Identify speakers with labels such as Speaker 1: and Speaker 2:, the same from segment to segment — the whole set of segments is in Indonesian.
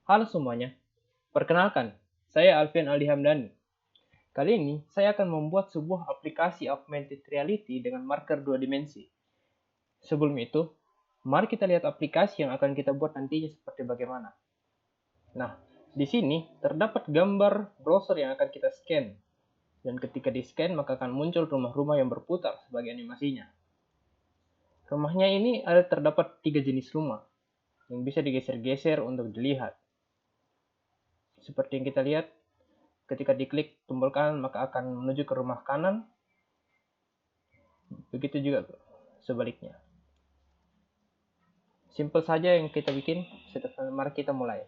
Speaker 1: Halo semuanya, perkenalkan, saya Alfian Aldi Hamdani. Kali ini saya akan membuat sebuah aplikasi augmented reality dengan marker 2 dimensi. Sebelum itu, mari kita lihat aplikasi yang akan kita buat nantinya seperti bagaimana. Nah, di sini terdapat gambar browser yang akan kita scan. Dan ketika di-scan, maka akan muncul rumah-rumah yang berputar sebagai animasinya. Rumahnya ini terdapat 3 jenis rumah yang bisa digeser-geser untuk dilihat. Seperti yang kita lihat, ketika diklik tombol kanan maka akan menuju ke rumah kanan. Begitu juga sebaliknya. Simple saja yang kita bikin. Mari kita mulai.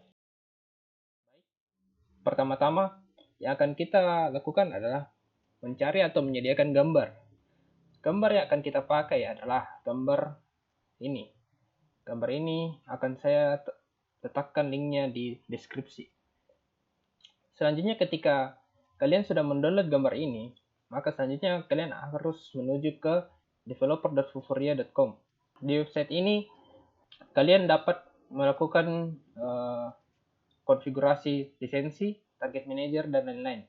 Speaker 1: Pertama-tama yang akan kita lakukan adalah mencari atau menyediakan gambar. Gambar yang akan kita pakai adalah gambar ini. Gambar ini akan saya letakkan linknya di deskripsi. Selanjutnya ketika kalian sudah mendownload gambar ini, maka selanjutnya kalian harus menuju ke developer.vuforia.com. Di website ini kalian dapat melakukan konfigurasi lisensi, target manager, dan lain-lain.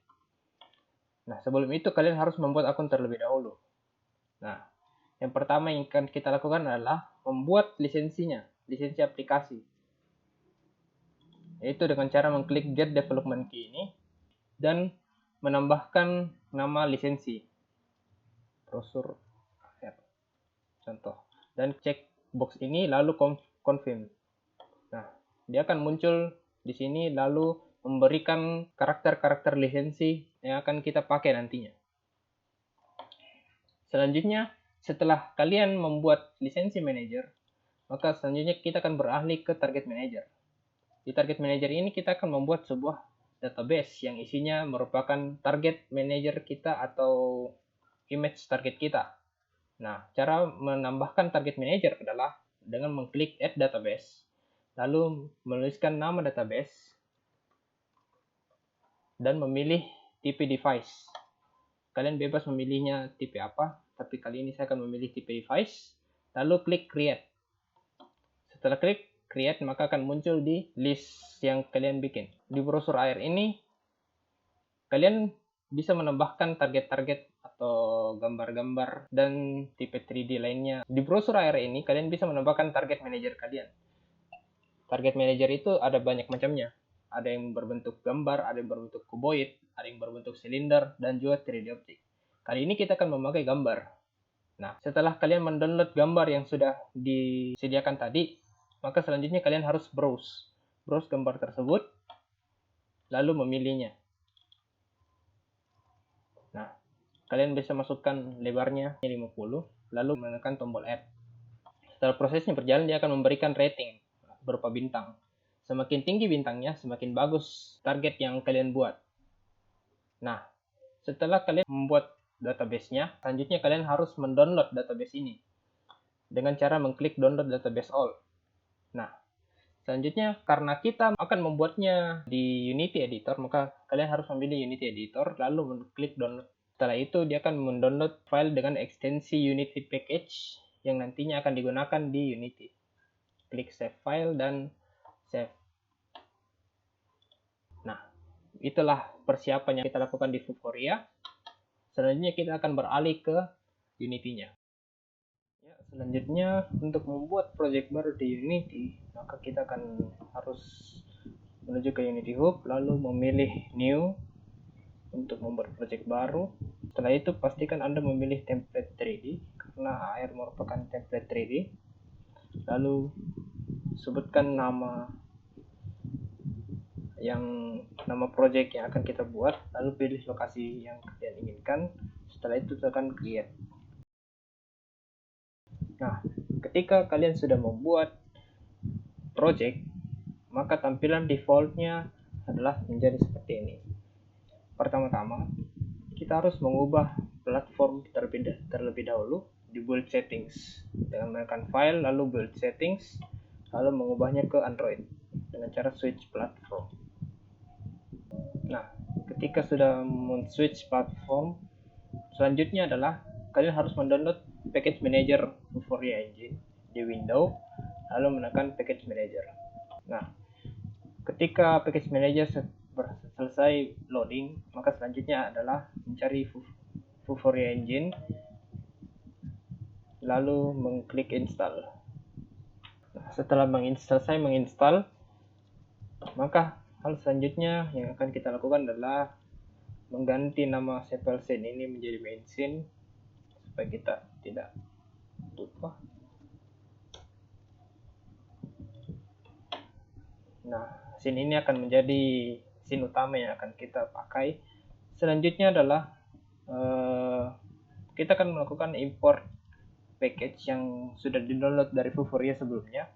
Speaker 1: Nah, sebelum itu kalian harus membuat akun terlebih dahulu. Nah, yang pertama yang akan kita lakukan adalah membuat lisensinya, lisensi aplikasi. Yaitu dengan cara mengklik Get Development Key ini dan menambahkan nama lisensi. Browser contoh. Dan cek box ini lalu confirm. Nah, dia akan muncul di sini lalu memberikan karakter-karakter lisensi yang akan kita pakai nantinya. Selanjutnya, setelah kalian membuat lisensi manager, maka selanjutnya kita akan beralih ke target manager. Di target manager ini kita akan membuat sebuah database yang isinya merupakan target manager kita atau image target kita. Nah, cara menambahkan target manager adalah dengan mengklik add database, lalu menuliskan nama database, dan memilih tipe device. Kalian bebas memilihnya tipe apa, tapi kali ini saya akan memilih tipe device, lalu klik create. Setelah klik create, maka akan muncul di list yang kalian bikin. Di browser AR ini, kalian bisa menambahkan target-target atau gambar-gambar dan tipe 3D lainnya. Di browser AR ini, kalian bisa menambahkan target manager kalian. Target manager itu ada banyak macamnya. Ada yang berbentuk gambar, ada yang berbentuk kuboid, ada yang berbentuk silinder, dan juga 3D object. Kali ini kita akan memakai gambar. Nah, setelah kalian mendownload gambar yang sudah disediakan tadi, maka selanjutnya kalian harus browse gambar tersebut, lalu memilihnya. Nah, kalian bisa masukkan lebarnya 50, lalu menekan tombol add. Setelah prosesnya berjalan, dia akan memberikan rating berupa bintang. Semakin tinggi bintangnya, semakin bagus target yang kalian buat. Nah, setelah kalian membuat database-nya, selanjutnya kalian harus mendownload database ini dengan cara mengklik download database all. Nah, selanjutnya karena kita akan membuatnya di Unity Editor, maka kalian harus memilih Unity Editor lalu mengklik download. Setelah itu dia akan mendownload file dengan ekstensi Unity Package yang nantinya akan digunakan di Unity. Klik save file dan save. Nah, itulah persiapan yang kita lakukan di Vuforia. Selanjutnya kita akan beralih ke Unity-nya. Ya, selanjutnya untuk membuat project baru di Unity, maka kita akan harus menuju ke Unity Hub, lalu memilih New untuk membuat project baru. Setelah itu pastikan Anda memilih template 3D karena AR merupakan template 3D. Lalu sebutkan nama project yang akan kita buat, lalu pilih lokasi yang kalian inginkan. Setelah itu tekan create. Nah, ketika kalian sudah membuat project, maka tampilan defaultnya adalah menjadi seperti ini. Pertama-tama, kita harus mengubah platform terlebih dahulu di build settings dengan menekan file lalu build settings, lalu mengubahnya ke Android dengan cara switch platform. Nah, ketika sudah men-switch platform, selanjutnya adalah kalian harus mendownload package manager Vuforia Engine di Windows, lalu menekan package manager. Nah, Ketika package manager selesai loading, maka selanjutnya adalah mencari Vuforia Engine, lalu mengklik install. Nah, setelah selesai menginstal, maka hal selanjutnya yang akan kita lakukan adalah mengganti nama sampel scene ini menjadi main scene supaya kita tidak lupa. Nah, scene ini akan menjadi scene utama yang akan kita pakai. Selanjutnya adalah kita akan melakukan import package yang sudah di-download dari Vuforia sebelumnya,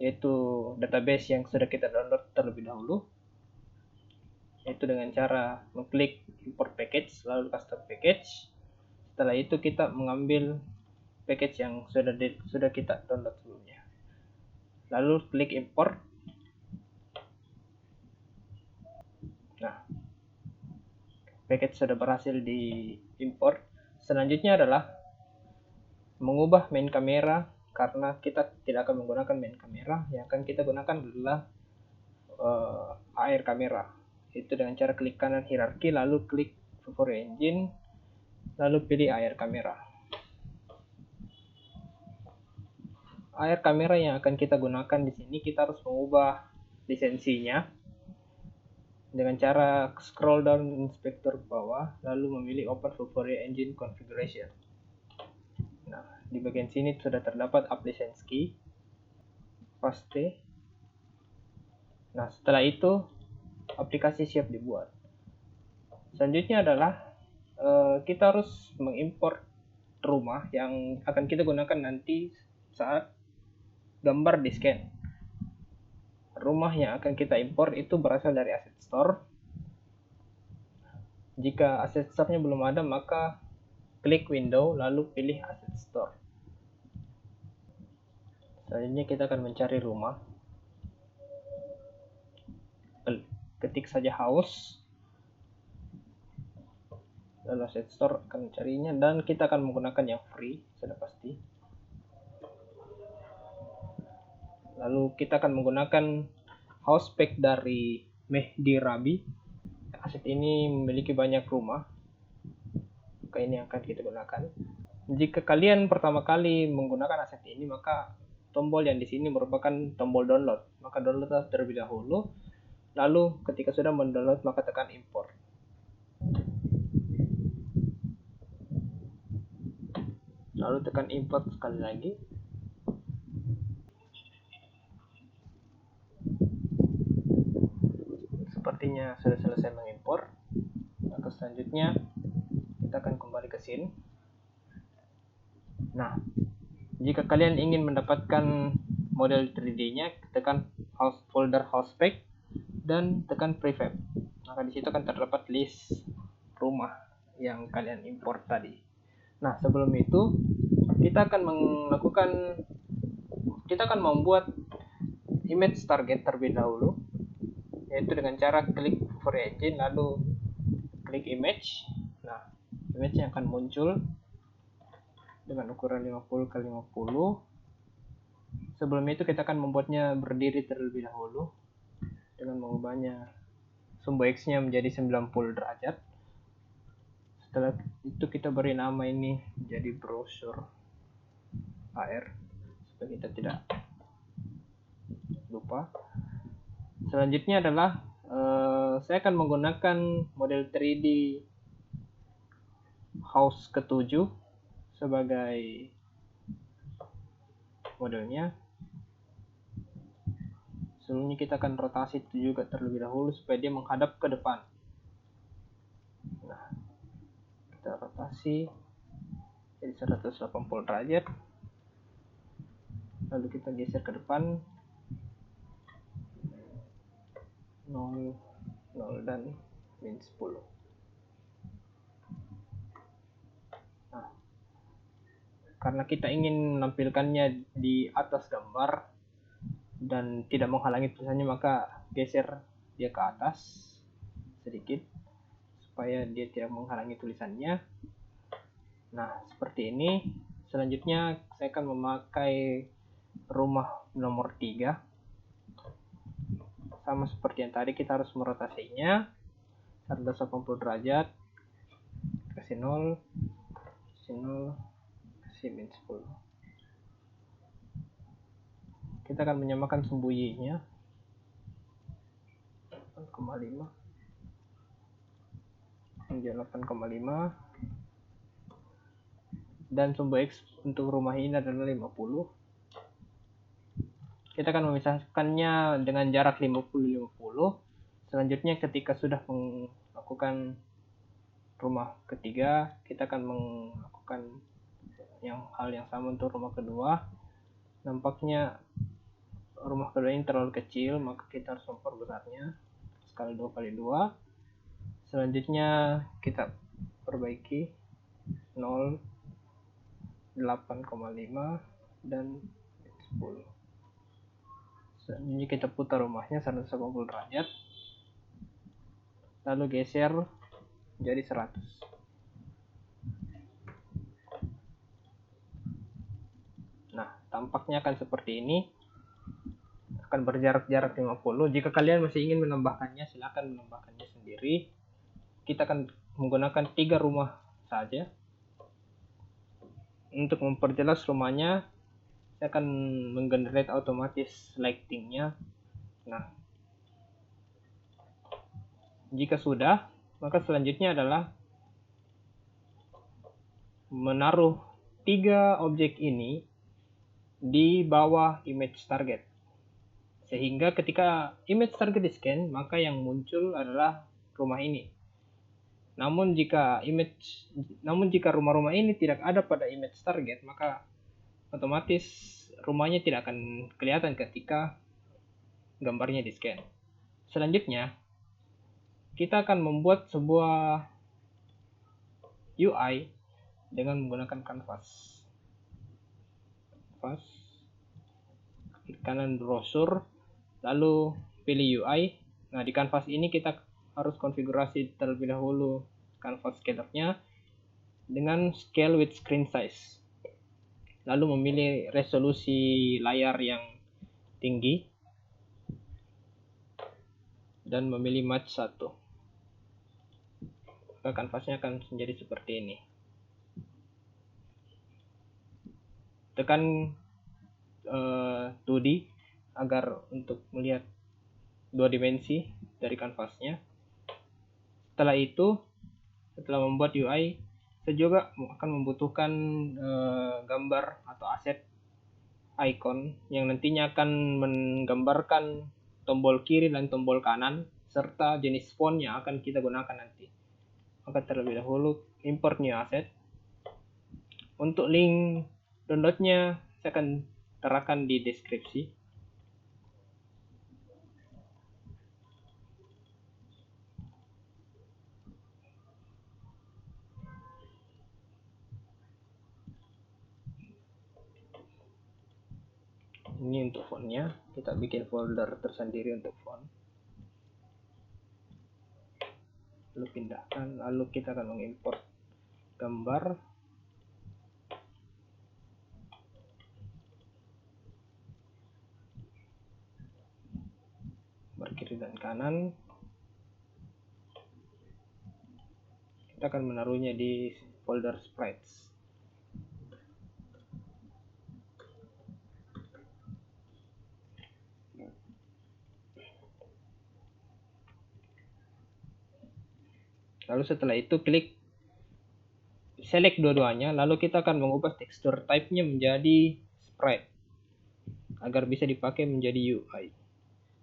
Speaker 1: yaitu database yang sudah kita download terlebih dahulu, yaitu dengan cara mengklik import package lalu custom package. Setelah itu kita mengambil package yang sudah kita download sebelumnya, lalu klik import. Nah, package sudah berhasil diimport. Selanjutnya adalah mengubah main kamera, karena kita tidak akan menggunakan main kamera. Yang akan kita gunakan adalah AR kamera. Itu dengan cara klik kanan hierarki, lalu klik Vuforia Engine, lalu pilih AR kamera. AR kamera yang akan kita gunakan di sini, kita harus mengubah lisensinya dengan cara scroll down inspektor ke bawah, lalu memilih Open Vuforia Engine Configuration. Nah, di bagian sini sudah terdapat App License Key. Paste. Nah, setelah itu aplikasi siap dibuat. Selanjutnya adalah kita harus mengimport rumah yang akan kita gunakan nanti saat gambar di scan. Rumah yang akan kita import itu berasal dari Asset Store. Jika Asset Store-nya belum ada, maka klik Window lalu pilih Asset Store. Selanjutnya kita akan mencari rumah. Ketik saja house, lalu Asset Store akan mencarinya, dan kita akan menggunakan yang free, sudah pasti. Lalu kita akan menggunakan house pack dari Mehdi Rabi. Aset ini memiliki banyak rumah, maka ini akan kita gunakan. Jika kalian pertama kali menggunakan aset ini, maka tombol yang di sini merupakan tombol download. Maka download terlebih dahulu. Lalu ketika sudah mendownload, maka tekan import. Lalu tekan import sekali lagi. Sepertinya sudah selesai mengimpor. Maka selanjutnya kita akan kembali ke scene. Nah, jika kalian ingin mendapatkan model 3D-nya, tekan folder house pack dan tekan prefab. Maka di situ akan terdapat list rumah yang kalian import tadi. Nah, sebelum itu kita akan membuat image target terlebih dahulu, yaitu dengan cara klik Vuforia Engine lalu klik image. Nah, image yang akan muncul dengan ukuran 50 x 50. Sebelum itu kita akan membuatnya berdiri terlebih dahulu dengan mengubahnya sumbu X-nya menjadi 90 derajat. Setelah itu kita beri nama ini menjadi brosur AR supaya kita tidak lupa. Selanjutnya adalah saya akan menggunakan model 3D house ke-7 sebagai modelnya. Sebelumnya kita akan rotasi itu juga terlebih dahulu supaya dia menghadap ke depan. Nah, kita rotasi jadi 180 derajat. Lalu kita geser ke depan 0, 0 dan min 10. Nah, karena kita ingin menampilkannya di atas gambar dan tidak menghalangi tulisannya, maka geser dia ke atas sedikit supaya dia tidak menghalangi tulisannya. Nah, seperti ini. Selanjutnya saya akan memakai rumah nomor 3. sama seperti yang tadi, kita harus merotasinya 180 derajat, kasih 0, kasih min 10. Kita akan menyamakan sembunyinya 8,5 menjadi 8,5, dan sumbu X untuk rumah ini adalah 50. Kita akan memisahkannya dengan jarak 50-50. Selanjutnya ketika sudah melakukan rumah ketiga, kita akan melakukan hal yang sama untuk rumah kedua. Nampaknya rumah kedua ini terlalu kecil, maka kita harus memperbesarnya skala 2x2. Selanjutnya kita perbaiki 0, 8,5 dan 10. Selanjutnya kita putar rumahnya 180 derajat, lalu geser jadi 100. Nah, tampaknya akan seperti ini, akan berjarak-jarak 50. Jika kalian masih ingin menambahkannya, silakan menambahkannya sendiri. Kita akan menggunakan 3 rumah saja. Untuk memperjelas rumahnya, saya akan menggenerate otomatis lightingnya. Nah, jika sudah, maka selanjutnya adalah menaruh 3 objek ini di bawah image target, sehingga ketika image target di scan, maka yang muncul adalah rumah ini. Namun jika rumah-rumah ini tidak ada pada image target, maka otomatis rumahnya tidak akan kelihatan ketika gambarnya di scan. Selanjutnya, kita akan membuat sebuah UI dengan menggunakan kanvas. Klik kanan brosur, lalu pilih UI. Nah, di kanvas ini kita harus konfigurasi terlebih dahulu kanvas scalernya dengan scale with screen size. Lalu memilih resolusi layar yang tinggi dan memilih match 1. Maka kanvasnya akan menjadi seperti ini. Tekan 2D agar untuk melihat 2 dimensi dari kanvasnya. Setelah membuat UI, saya juga akan membutuhkan gambar atau aset icon yang nantinya akan menggambarkan tombol kiri dan tombol kanan serta jenis font yang akan kita gunakan nanti. Maka terlebih dahulu import new asset. Untuk link downloadnya saya akan terapkan di deskripsi. Ini untuk fontnya, kita bikin folder tersendiri untuk font. Lalu pindahkan, lalu kita akan mengimport gambar. Kiri dan kanan. Kita akan menaruhnya di folder sprites. Lalu setelah itu select dua-duanya, lalu kita akan mengubah tekstur type-nya menjadi sprite agar bisa dipakai menjadi UI.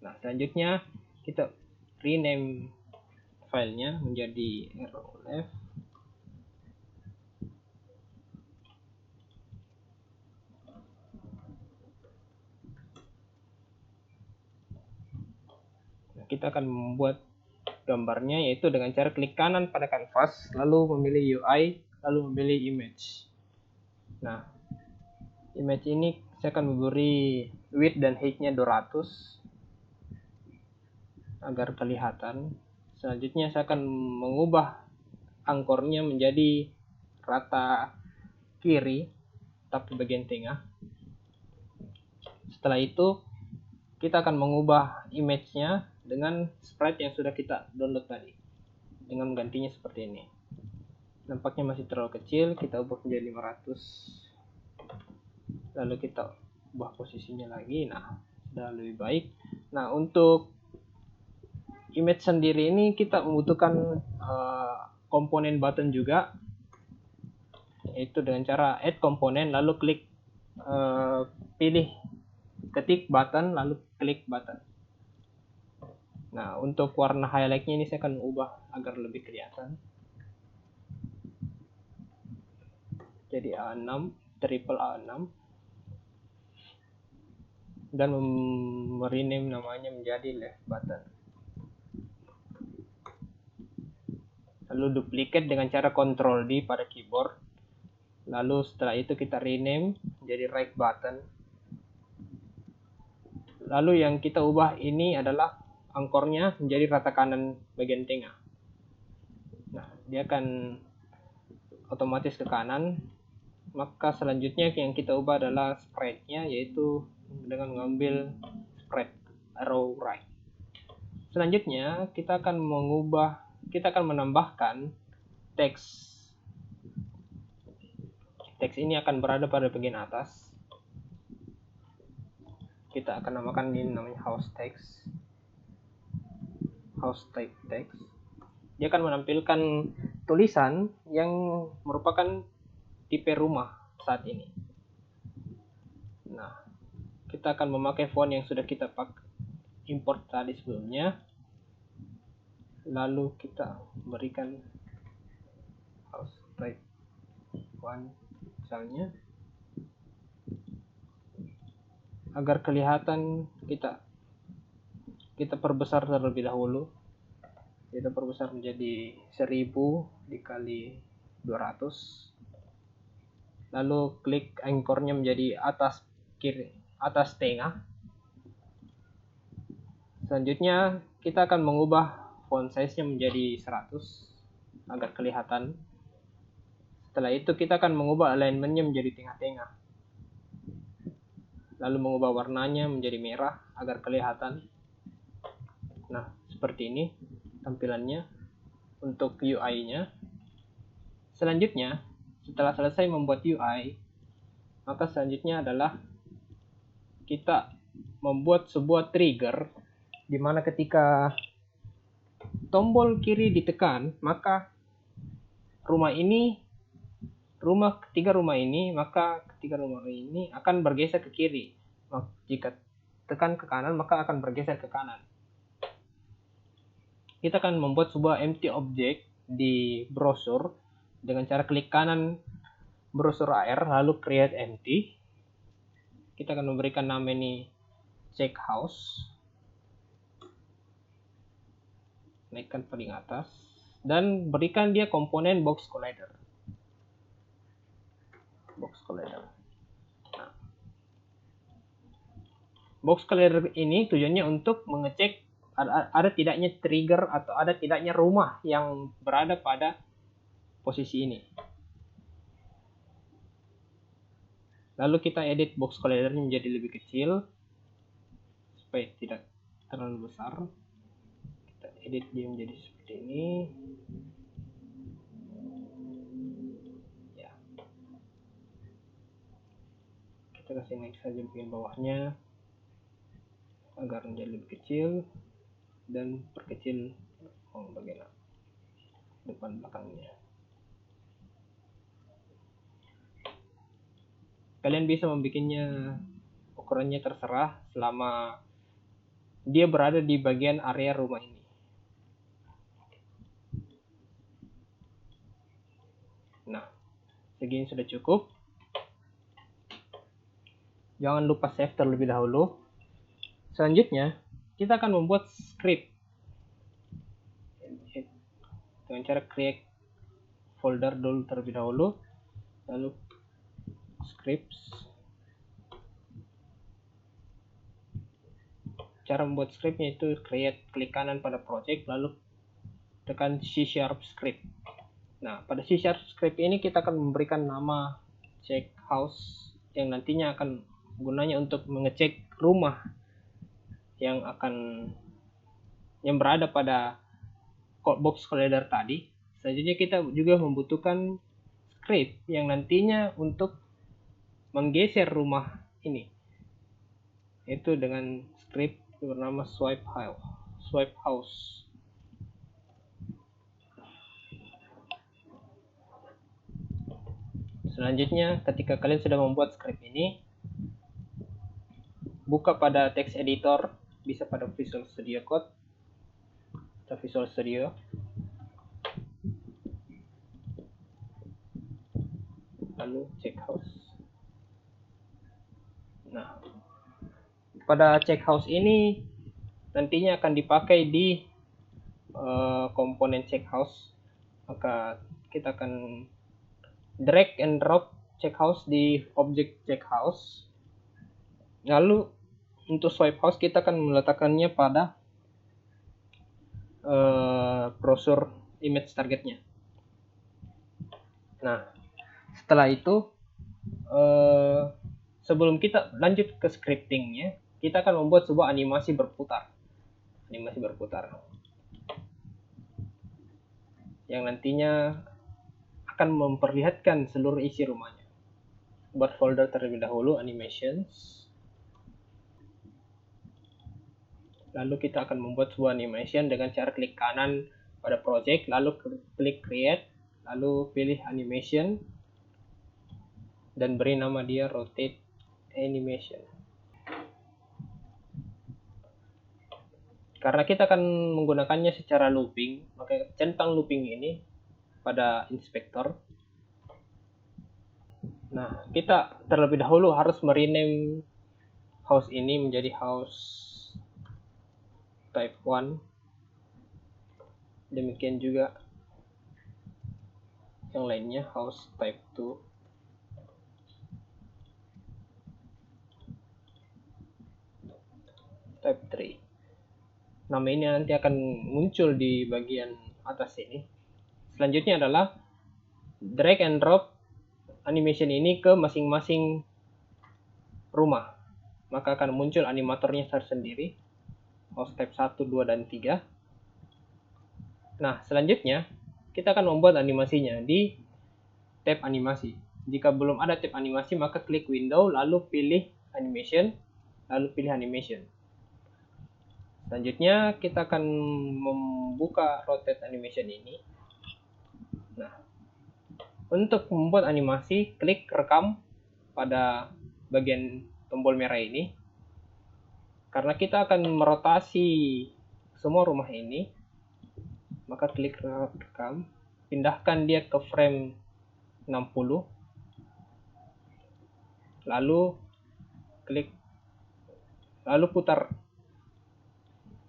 Speaker 1: Nah, selanjutnya kita rename filenya menjadi ROLF. Nah, kita akan membuat gambarnya yaitu dengan cara klik kanan pada kanvas, lalu memilih UI, lalu memilih image. Nah, image ini saya akan memberi width dan height-nya 200 agar kelihatan. Selanjutnya saya akan mengubah angkornya menjadi rata kiri tapi bagian tengah. Setelah itu kita akan mengubah image-nya dengan sprite yang sudah kita download tadi, dengan menggantinya seperti ini. Nampaknya masih terlalu kecil, kita ubah menjadi 500, lalu kita ubah posisinya lagi. Nah, sudah lebih baik. Nah, untuk image sendiri ini kita membutuhkan komponen button juga, yaitu dengan cara add komponen, lalu klik ketik button, lalu klik button. Nah, untuk warna highlightnya ini saya akan ubah agar lebih kelihatan. Jadi A6, triple A6. Dan rename namanya menjadi left button. Lalu duplicate dengan cara Ctrl D pada keyboard. Lalu setelah itu kita rename menjadi right button. Lalu yang kita ubah ini adalah angkornya menjadi rata kanan bagian tengah. Nah, dia akan otomatis ke kanan. Maka selanjutnya yang kita ubah adalah sprite-nya, yaitu dengan mengambil sprite arrow right. Selanjutnya kita akan menambahkan teks. Teks ini akan berada pada bagian atas. Kita akan namakan ini namanya house text. House type text. Dia akan menampilkan tulisan yang merupakan tipe rumah saat ini. Nah, kita akan memakai font yang sudah kita import tadi sebelumnya. Lalu kita berikan house type 1 misalnya, agar kelihatan kita perbesar terlebih dahulu. Kita perbesar menjadi 1000 dikali 200. Lalu klik anchornya menjadi atas tengah. Selanjutnya kita akan mengubah font size-nya menjadi 100 agar kelihatan. Setelah itu kita akan mengubah alignment-nya menjadi tengah-tengah. Lalu mengubah warnanya menjadi merah agar kelihatan. Nah, seperti ini tampilannya untuk UI-nya. Selanjutnya, setelah selesai membuat UI, maka selanjutnya adalah kita membuat sebuah trigger di mana ketika tombol kiri ditekan, maka ketiga rumah ini akan bergeser ke kiri. Jika tekan ke kanan, maka akan bergeser ke kanan. Kita akan membuat sebuah empty object di browser dengan cara klik kanan browser AR, lalu create empty. Kita akan memberikan nama ini check house. Naikkan paling atas dan berikan dia komponen box collider. Nah, box collider ini tujuannya untuk mengecek ada tidaknya trigger atau ada tidaknya rumah yang berada pada posisi ini. Lalu kita edit box collider-nya menjadi lebih kecil supaya tidak terlalu besar. Kita edit dia menjadi seperti ini. Ya. Kita kasih naik saja bagian bawahnya agar menjadi lebih kecil dan perkecil bagian depan belakangnya. Kalian bisa membuatnya ukurannya terserah selama dia berada di bagian area rumah ini. Nah, segini sudah cukup. Jangan lupa save terlebih dahulu. Selanjutnya, kita akan membuat script dengan cara create folder dulu terlebih dahulu, lalu scripts. Cara membuat scriptnya itu klik kanan pada project, lalu tekan C# script. Nah, pada C# script ini kita akan memberikan nama check house yang nantinya akan gunanya untuk mengecek rumah yang akan yang berada pada box collider tadi. Selanjutnya kita juga membutuhkan script yang nantinya untuk menggeser rumah ini, itu dengan script bernama swipe house. Selanjutnya, ketika kalian sudah membuat script ini, buka pada text editor, bisa pada Visual Studio Code atau Visual Studio. Lalu check house. Nah, pada check house ini nantinya akan dipakai di komponen check house. Maka kita akan drag and drop check house di objek check house. Lalu untuk swipe house kita akan meletakkannya pada browser image targetnya. Nah, setelah itu sebelum kita lanjut ke scriptingnya, kita akan membuat sebuah animasi berputar. Yang nantinya akan memperlihatkan seluruh isi rumahnya. Buat folder terlebih dahulu, animations. Lalu kita akan membuat sebuah animation dengan cara klik kanan pada project, lalu klik create, lalu pilih animation, dan beri nama dia rotate animation. Karena kita akan menggunakannya secara looping, maka centang looping ini pada inspektor. Nah, kita terlebih dahulu harus merename house ini menjadi house type 1. Demikian juga yang lainnya, house type 2. Type 3. Nama ini nanti akan muncul di bagian atas ini. Selanjutnya adalah drag and drop animation ini ke masing-masing rumah. Maka akan muncul animatornya tersendiri. House type 1, 2, dan 3. Nah, selanjutnya kita akan membuat animasinya di tab animasi. Jika belum ada tab animasi, maka klik window, lalu pilih animation, lalu pilih animation. Selanjutnya kita akan membuka rotate animation ini. Nah, untuk membuat animasi, klik rekam pada bagian tombol merah ini. Karena kita akan merotasi semua rumah ini, maka klik rekam, pindahkan dia ke frame 60, lalu putar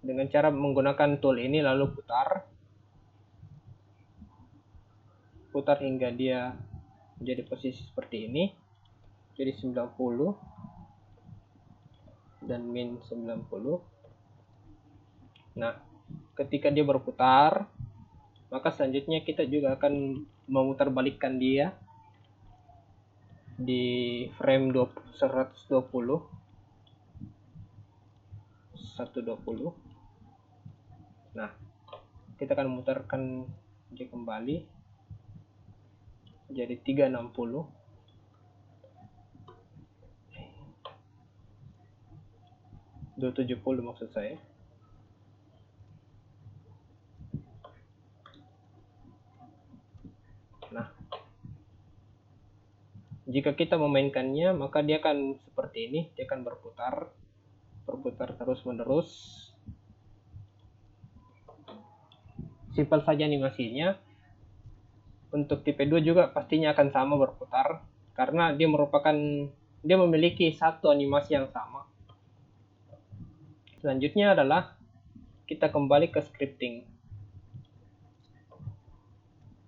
Speaker 1: dengan cara menggunakan tool ini, lalu putar hingga dia menjadi posisi seperti ini, jadi 90 dan min 90. Nah, ketika dia berputar, maka selanjutnya kita juga akan memutarbalikkan dia di frame 120. Nah, kita akan memutarkan dia kembali jadi 360. 270 maksud saya. Nah, jika kita memainkannya, maka dia akan seperti ini, dia akan berputar terus-menerus. Simpel saja animasinya. Untuk tipe 2 juga pastinya akan sama berputar, karena dia memiliki satu animasi yang sama. Selanjutnya adalah kita kembali ke scripting.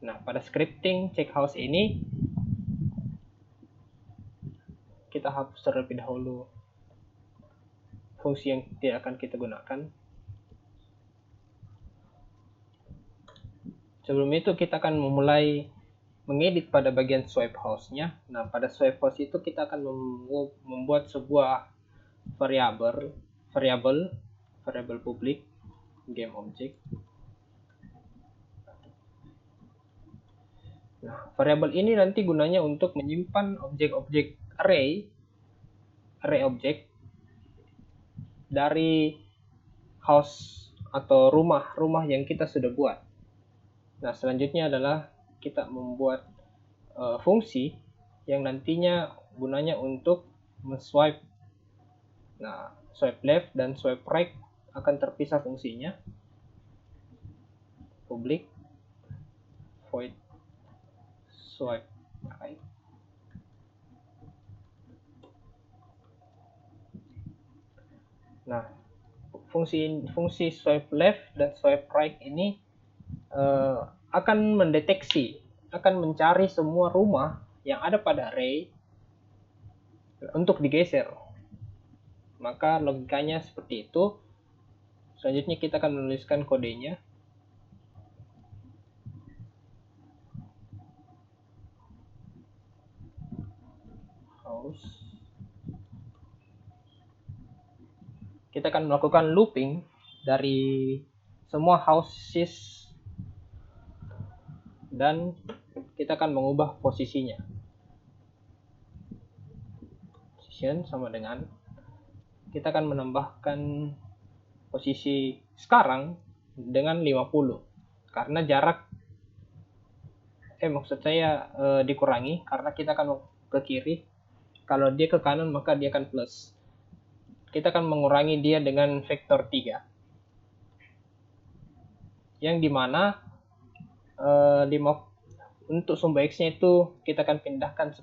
Speaker 1: Nah, pada scripting check house ini kita hapus terlebih dahulu fungsi yang tidak akan kita gunakan. Sebelum itu kita akan memulai mengedit pada bagian swipe house-nya. Nah, pada swipe house itu kita akan membuat sebuah variabel publik. game object. Nah, variabel ini nanti gunanya untuk menyimpan objek-objek array objek dari house atau rumah yang kita sudah buat. Nah, selanjutnya adalah kita membuat fungsi yang nantinya gunanya untuk men-swipe. Nah, swipe left dan swipe right akan terpisah fungsinya. Public void swipe right. Nah, fungsi swipe left dan swipe right ini akan mendeteksi, akan mencari semua rumah yang ada pada array untuk digeser. Maka logikanya seperti itu. Selanjutnya kita akan menuliskan kodenya. House. Kita akan melakukan looping dari semua houses dan kita akan mengubah posisinya. Position sama dengan kita akan menambahkan posisi sekarang dengan 50 karena jarak maksud saya dikurangi karena kita akan ke kiri. Kalau dia ke kanan maka dia akan plus. Kita akan mengurangi dia dengan vektor 3 yang dimana untuk sumbu x-nya itu kita akan pindahkan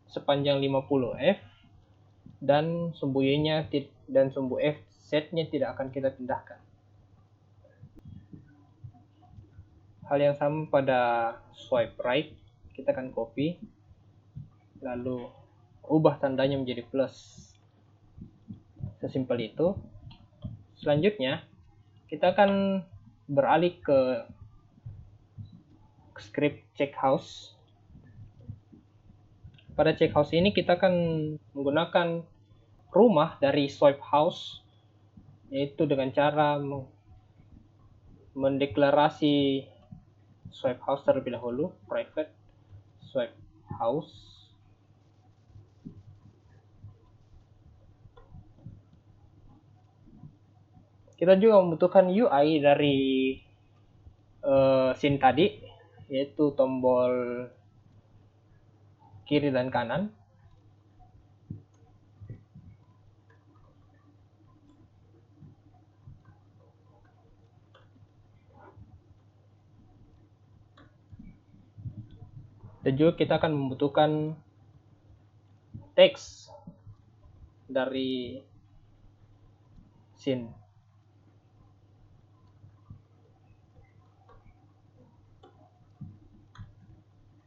Speaker 1: sepanjang 50f dan sumbu y-nya dan sumbu f z-nya tidak akan kita pindahkan. Hal yang sama pada swipe right, kita akan copy lalu ubah tandanya menjadi plus. Sesimpel itu. Selanjutnya kita akan beralih ke script check house. Pada check house ini kita akan menggunakan rumah dari swipe house, yaitu dengan cara mendeklarasi swipe house terlebih dahulu, private swipe house. Kita juga membutuhkan UI dari scene tadi, yaitu tombol kiri dan kanan. Dan juga kita akan membutuhkan teks dari scene.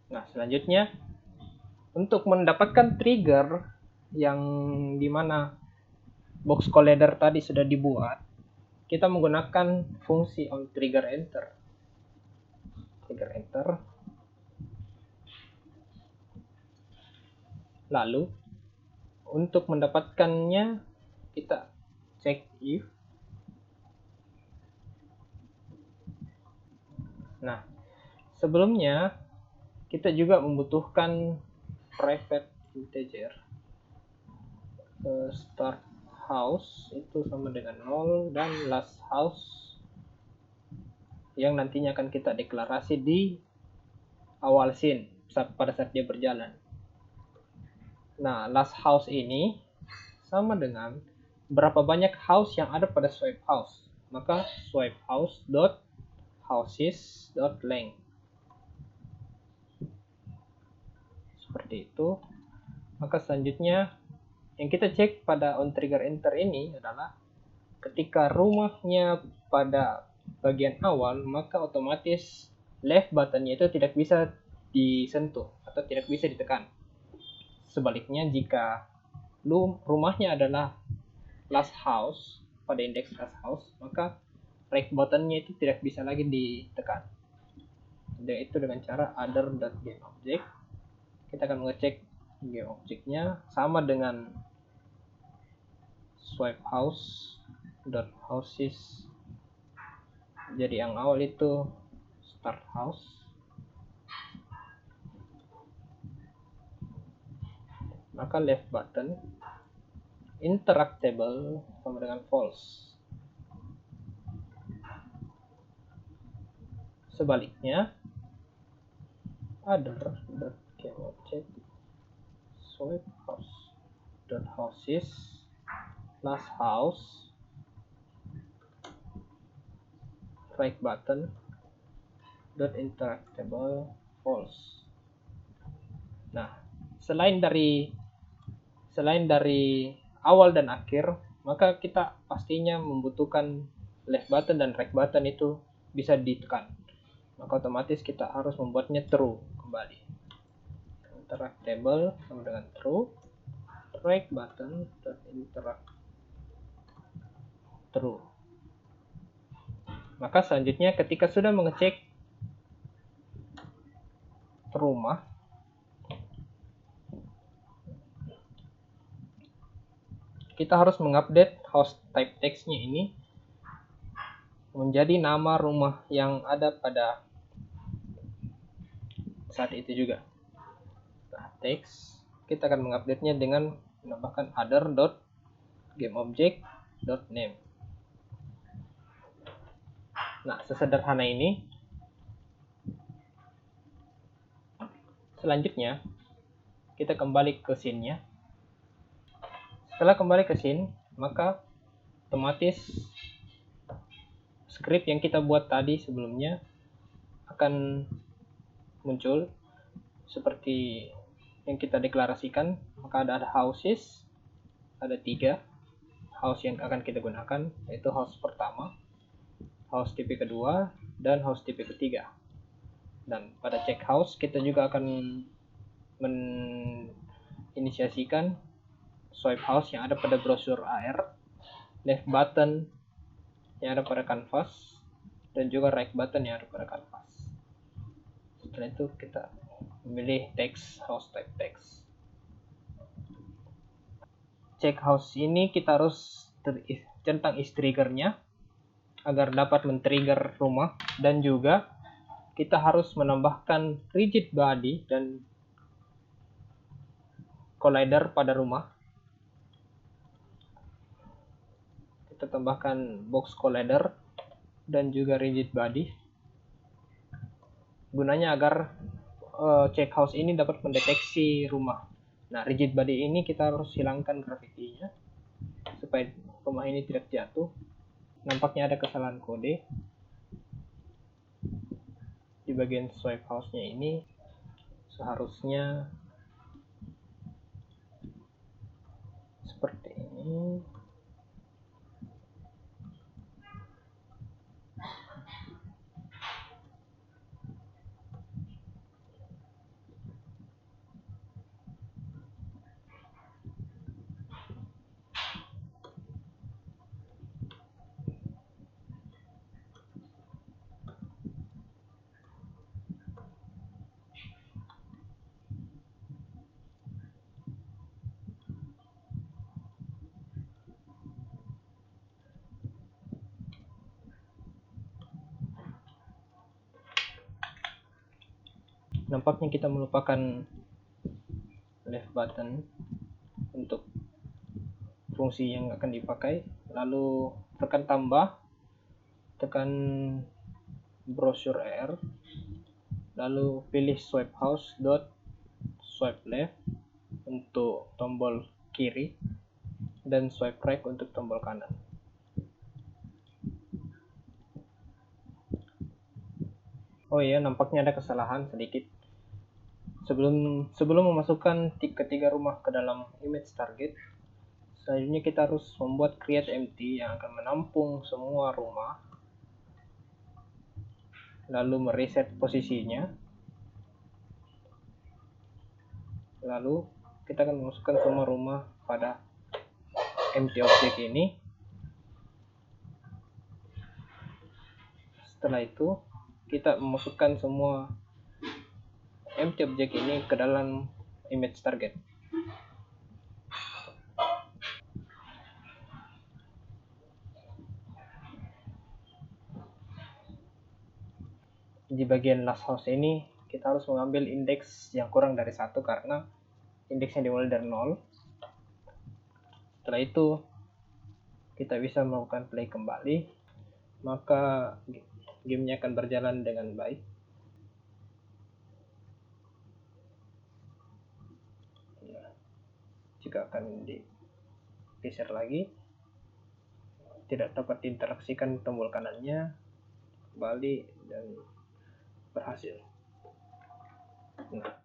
Speaker 1: Nah, selanjutnya untuk mendapatkan trigger yang dimana box collider tadi sudah dibuat, kita menggunakan fungsi onTriggerEnter. Trigger enter. Lalu untuk mendapatkannya kita cek if. Nah, sebelumnya kita juga membutuhkan private integer. Start house itu sama dengan 0 dan last house yang nantinya akan kita deklarasi di awal scene pada saat dia berjalan. Nah, last house ini sama dengan berapa banyak house yang ada pada swipe house. Maka swipe house dot houses dot length. Seperti itu. Maka selanjutnya yang kita cek pada onTriggerEnter ini adalah ketika rumahnya pada bagian awal, maka otomatis left buttonnya itu tidak bisa disentuh atau tidak bisa ditekan. Sebaliknya jika rumahnya adalah last house pada indeks last house, maka right buttonnya itu tidak bisa lagi ditekan. Yaitu dengan cara other.getObject. Kita akan mengecek getObject-nya sama dengan swipe house dot houses Jadi yang awal itu start house, maka left button interactable sama dengan false. Sebaliknya other.gameObject swipe house.houses last house right button .interactable false. Nah, selain dari awal dan akhir, maka kita pastinya membutuhkan left button dan right button itu bisa ditekan. Maka otomatis kita harus membuatnya true kembali. Interactable sama dengan true, right button dan interact true. Maka selanjutnya ketika sudah mengecek rumah, kita harus mengupdate host type text-nya ini menjadi nama rumah yang ada pada saat itu juga. Nah, text kita akan mengupdate-nya dengan menambahkan other.gameObject.name. Nah, sesederhana ini. Selanjutnya, kita kembali ke scene-nya. Setelah kembali ke scene, maka otomatis script yang kita buat tadi sebelumnya akan muncul seperti yang kita deklarasikan. Maka ada houses, ada 3 house yang akan kita gunakan, yaitu house pertama, house tipe kedua, dan house tipe ketiga. Dan pada check house kita juga akan menginisiasikan swipe house yang ada pada brosur AR, left button yang ada pada canvas, dan juga right button yang ada pada canvas. Setelah itu kita memilih text, house type text. Check house ini kita harus centang triggernya agar dapat men-trigger rumah, dan juga kita harus menambahkan rigid body dan collider pada rumah. Kita tambahkan box collider dan juga rigid body. Gunanya agar check house ini dapat mendeteksi rumah. Nah, rigid body ini kita harus hilangkan grafitinya supaya rumah ini tidak jatuh. Nampaknya ada kesalahan kode di bagian swipe house-nya ini. Seharusnya seperti ini. Nampaknya kita melupakan left button untuk fungsi yang akan dipakai. Lalu tekan tambah, tekan brosur AR, lalu pilih swipe house dot swipe left untuk tombol kiri dan swipe right untuk tombol kanan. Oh iya, nampaknya ada kesalahan sedikit. Sebelum memasukkan ketiga rumah ke dalam image target, selanjutnya kita harus membuat create empty yang akan menampung semua rumah, lalu mereset posisinya. Lalu kita akan memasukkan semua rumah pada empty object ini. Setelah itu kita memasukkan semua empty object ini ke dalam image target. di bagian last house ini kita harus mengambil indeks yang kurang dari 1 karena indeksnya dimulai dari 0. Setelah itu kita bisa melakukan play kembali, maka gamenya akan berjalan dengan baik. Jika akan digeser lagi, tidak dapat diinteraksikan tombol kanannya, kembali dan berhasil. Nah.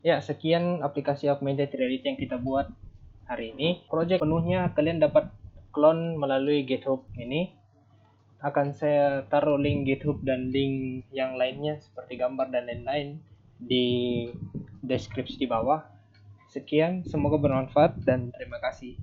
Speaker 1: Ya, sekian aplikasi augmented reality yang kita buat hari ini. Project penuhnya kalian dapat clone melalui GitHub ini. Akan saya taruh link GitHub dan link yang lainnya seperti gambar dan lain-lain di deskripsi di bawah. Sekian, semoga bermanfaat dan terima kasih.